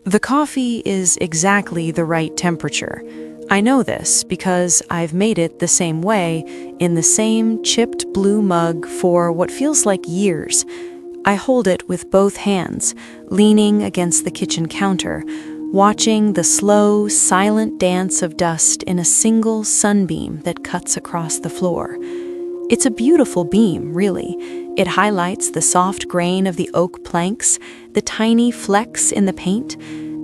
The coffee is exactly the right temperature. I know this because I've made it the same way, in the same chipped blue mug for what feels like years. I hold it with both hands, leaning against the kitchen counter, watching the slow, silent dance of dust in a single sunbeam that cuts across the floor. It's a beautiful beam, really. It highlights the soft grain of the oak planks, the tiny flecks in the paint,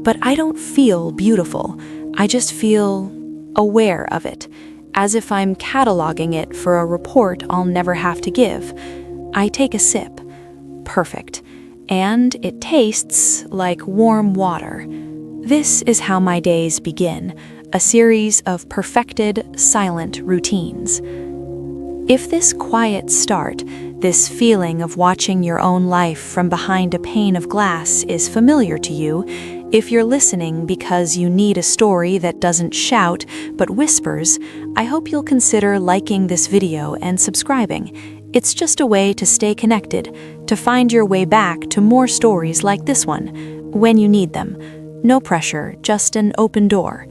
but I don't feel beautiful. I just feel aware of it, as if I'm cataloging it for a report I'll never have to give. I take a sip. Perfect. And it tastes like warm water. This is how my days begin, a series of perfected, silent routines. If this quiet start, this feeling of watching your own life from behind a pane of glass is familiar to you, if you're listening because you need a story that doesn't shout but whispers, I hope you'll consider liking this video and subscribing. It's just a way to stay connected, to find your way back to more stories like this one, when you need them. No pressure, just an open door.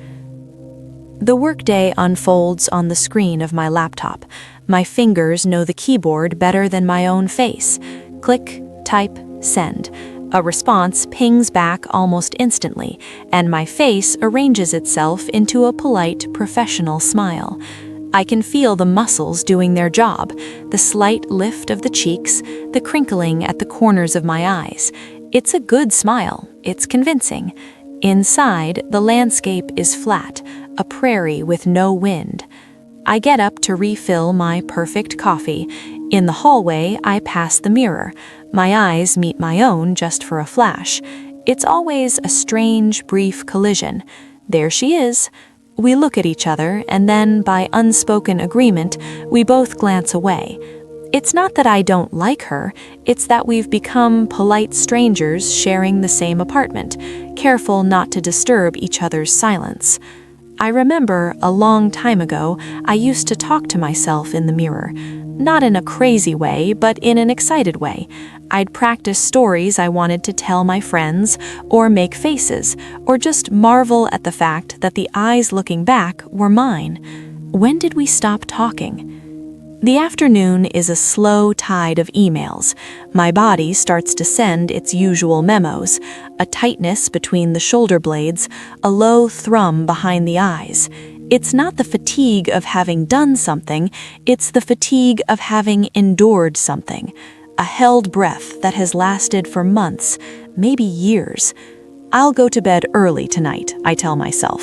The workday unfolds on the screen of my laptop. My fingers know the keyboard better than my own face. Click, type, send. A response pings back almost instantly, and my face arranges itself into a polite, professional smile. I can feel the muscles doing their job, the slight lift of the cheeks, the crinkling at the corners of my eyes. It's a good smile. It's convincing. Inside, the landscape is flat, a prairie with no wind. I get up to refill my perfect coffee. In the hallway, I pass the mirror. My eyes meet my own just for a flash. It's always a strange, brief collision. There she is. We look at each other, and then, by unspoken agreement, we both glance away. It's not that I don't like her, it's that we've become polite strangers sharing the same apartment, careful not to disturb each other's silence. I remember, a long time ago, I used to talk to myself in the mirror. Not in a crazy way, but in an excited way. I'd practice stories I wanted to tell my friends, or make faces, or just marvel at the fact that the eyes looking back were mine. When did we stop talking? The afternoon is a slow tide of emails. My body starts to send its usual memos, a tightness between the shoulder blades, a low thrum behind the eyes. It's not the fatigue of having done something, it's the fatigue of having endured something. A held breath that has lasted for months, maybe years. I'll go to bed early tonight, I tell myself.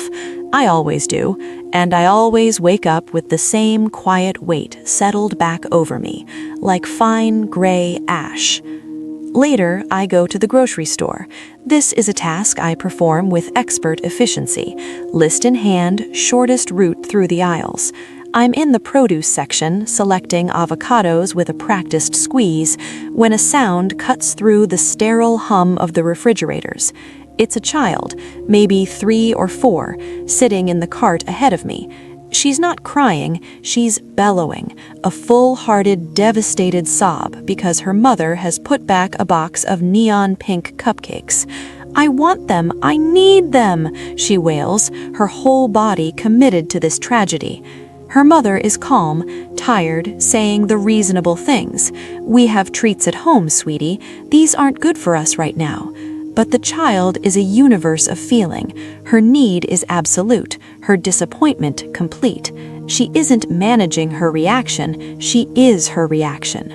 I always do, and I always wake up with the same quiet weight settled back over me, like fine gray ash. Later, I go to the grocery store. This is a task I perform with expert efficiency. List in hand, shortest route through the aisles. I'm in the produce section, selecting avocados with a practiced squeeze, when a sound cuts through the sterile hum of the refrigerators. It's a child, maybe 3 or 4, sitting in the cart ahead of me. She's not crying, she's bellowing, a full-hearted, devastated sob because her mother has put back a box of neon pink cupcakes. "I want them, I need them," she wails, her whole body committed to this tragedy. Her mother is calm, tired, saying the reasonable things. "We have treats at home, sweetie. These aren't good for us right now." But the child is a universe of feeling. Her need is absolute, her disappointment complete. She isn't managing her reaction, she is her reaction.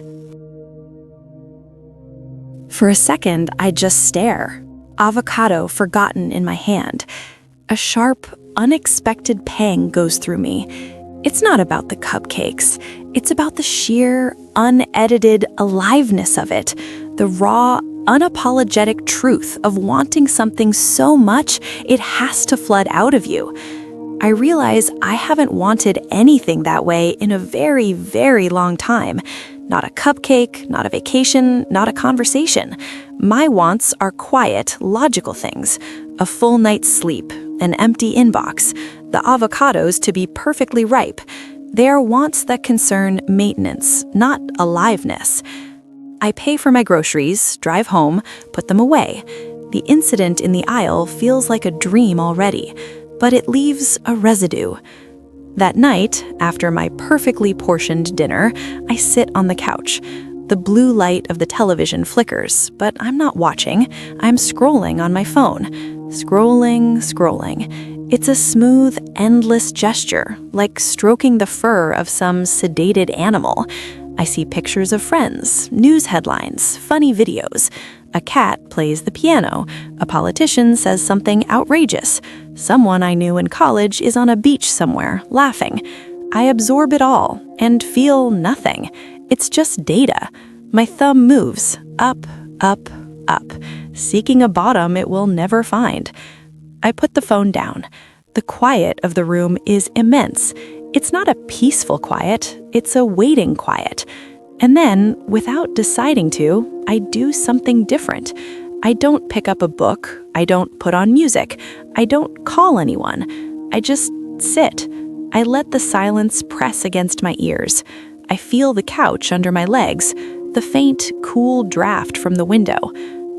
For a second, I just stare. Avocado forgotten in my hand. A sharp, unexpected pang goes through me. It's not about the cupcakes. It's about the sheer, unedited aliveness of it. The raw, unapologetic truth of wanting something so much it has to flood out of you. I realize I haven't wanted anything that way in a very, very long time. Not a cupcake, not a vacation, not a conversation. My wants are quiet, logical things. A full night's sleep, an empty inbox, the avocados to be perfectly ripe. They are wants that concern maintenance, not aliveness. I pay for my groceries, drive home, put them away. The incident in the aisle feels like a dream already, but it leaves a residue. That night, after my perfectly portioned dinner, I sit on the couch. The blue light of the television flickers, but I'm not watching. I'm scrolling on my phone. Scrolling. It's a smooth, endless gesture, like stroking the fur of some sedated animal. I see pictures of friends, news headlines, funny videos. A cat plays the piano. A politician says something outrageous. Someone I knew in college is on a beach somewhere, laughing. I absorb it all and feel nothing. It's just data. My thumb moves up, seeking a bottom it will never find. I put the phone down. The quiet of the room is immense. It's not a peaceful quiet, it's a waiting quiet. And then, without deciding to, I do something different. I don't pick up a book, I don't put on music, I don't call anyone. I just sit. I let the silence press against my ears. I feel the couch under my legs, the faint, cool draft from the window.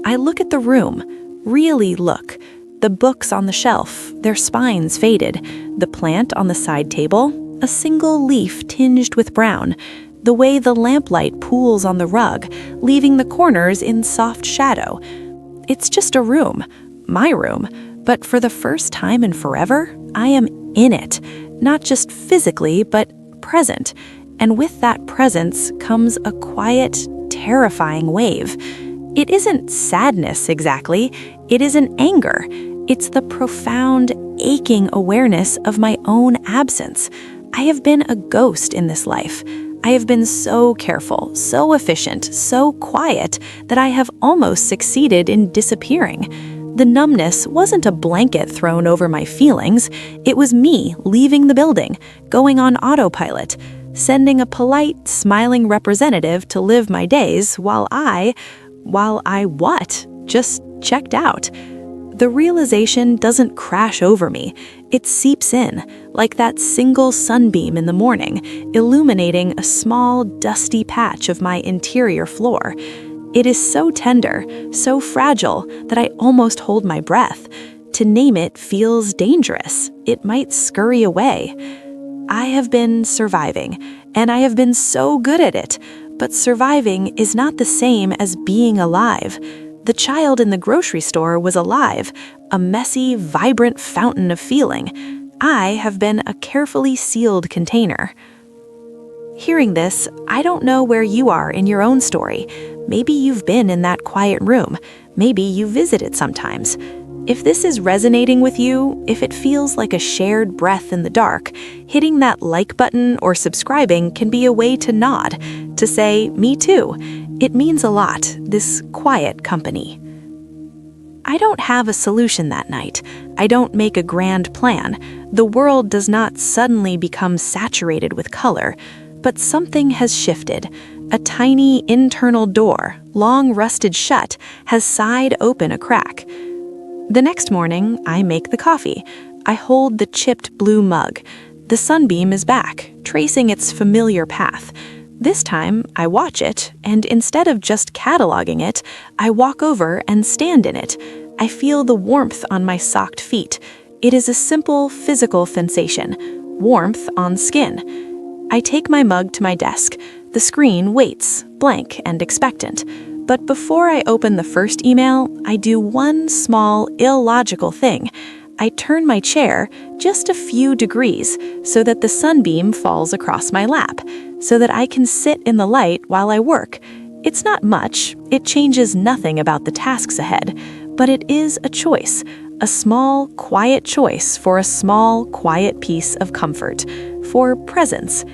I look at the room, really look. The books on the shelf, their spines faded. The plant on the side table, a single leaf tinged with brown. The way the lamplight pools on the rug, leaving the corners in soft shadow. It's just a room, my room, but for the first time in forever, I am in it. Not just physically, but present. And with that presence comes a quiet, terrifying wave. It isn't sadness exactly, it isn't anger. It's the profound, aching awareness of my own absence. I have been a ghost in this life. I have been so careful, so efficient, so quiet that I have almost succeeded in disappearing. The numbness wasn't a blanket thrown over my feelings. It was me leaving the building, going on autopilot, sending a polite, smiling representative to live my days while I what? Just checked out. The realization doesn't crash over me. It seeps in, like that single sunbeam in the morning, illuminating a small, dusty patch of my interior floor. It is so tender, so fragile, that I almost hold my breath. To name it feels dangerous. It might scurry away. I have been surviving, and I have been so good at it. But surviving is not the same as being alive. The child in the grocery store was alive, a messy, vibrant fountain of feeling. I have been a carefully sealed container. Hearing this, I don't know where you are in your own story. Maybe you've been in that quiet room. Maybe you visit it sometimes. If this is resonating with you, if it feels like a shared breath in the dark, hitting that like button or subscribing can be a way to nod, to say, me too. It means a lot, this quiet company. I don't have a solution that night. I don't make a grand plan. The world does not suddenly become saturated with color, but something has shifted. A tiny internal door, long rusted shut, has sighed open a crack. The next morning, I make the coffee. I hold the chipped blue mug. The sunbeam is back, tracing its familiar path. This time, I watch it, and instead of just cataloging it, I walk over and stand in it. I feel the warmth on my socked feet. It is a simple physical sensation, warmth on skin. I take my mug to my desk. The screen waits, blank and expectant. But before I open the first email, I do one small, illogical thing. I turn my chair just a few degrees so that the sunbeam falls across my lap, so that I can sit in the light while I work. It's not much, it changes nothing about the tasks ahead, but it is a choice, a small, quiet choice for a small, quiet piece of comfort, for presence.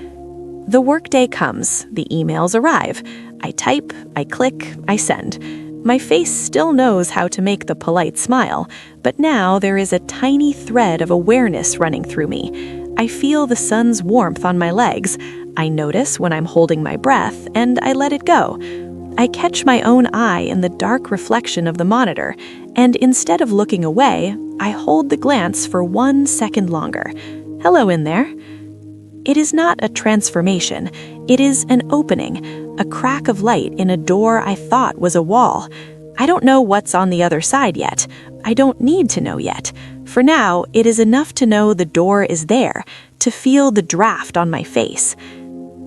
The workday comes, the emails arrive. I type, I click, I send. My face still knows how to make the polite smile, but now there is a tiny thread of awareness running through me. I feel the sun's warmth on my legs. I notice when I'm holding my breath, and I let it go. I catch my own eye in the dark reflection of the monitor, and instead of looking away, I hold the glance for 1 second longer. Hello in there. It is not a transformation. It is an opening, a crack of light in a door I thought was a wall. I don't know what's on the other side yet. I don't need to know yet. For now, it is enough to know the door is there, to feel the draft on my face.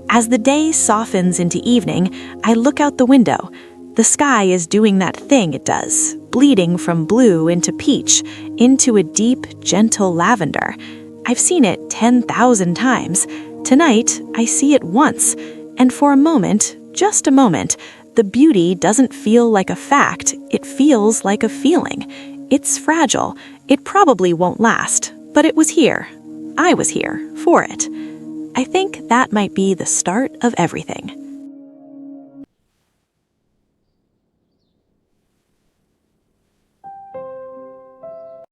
As the day softens into evening, I look out the window. The sky is doing that thing it does, bleeding from blue into peach, into a deep, gentle lavender. I've seen it 10,000 times. Tonight, I see it once, and for a moment, just a moment, the beauty doesn't feel like a fact, it feels like a feeling. It's fragile, it probably won't last, but it was here. I was here for it. I think that might be the start of everything.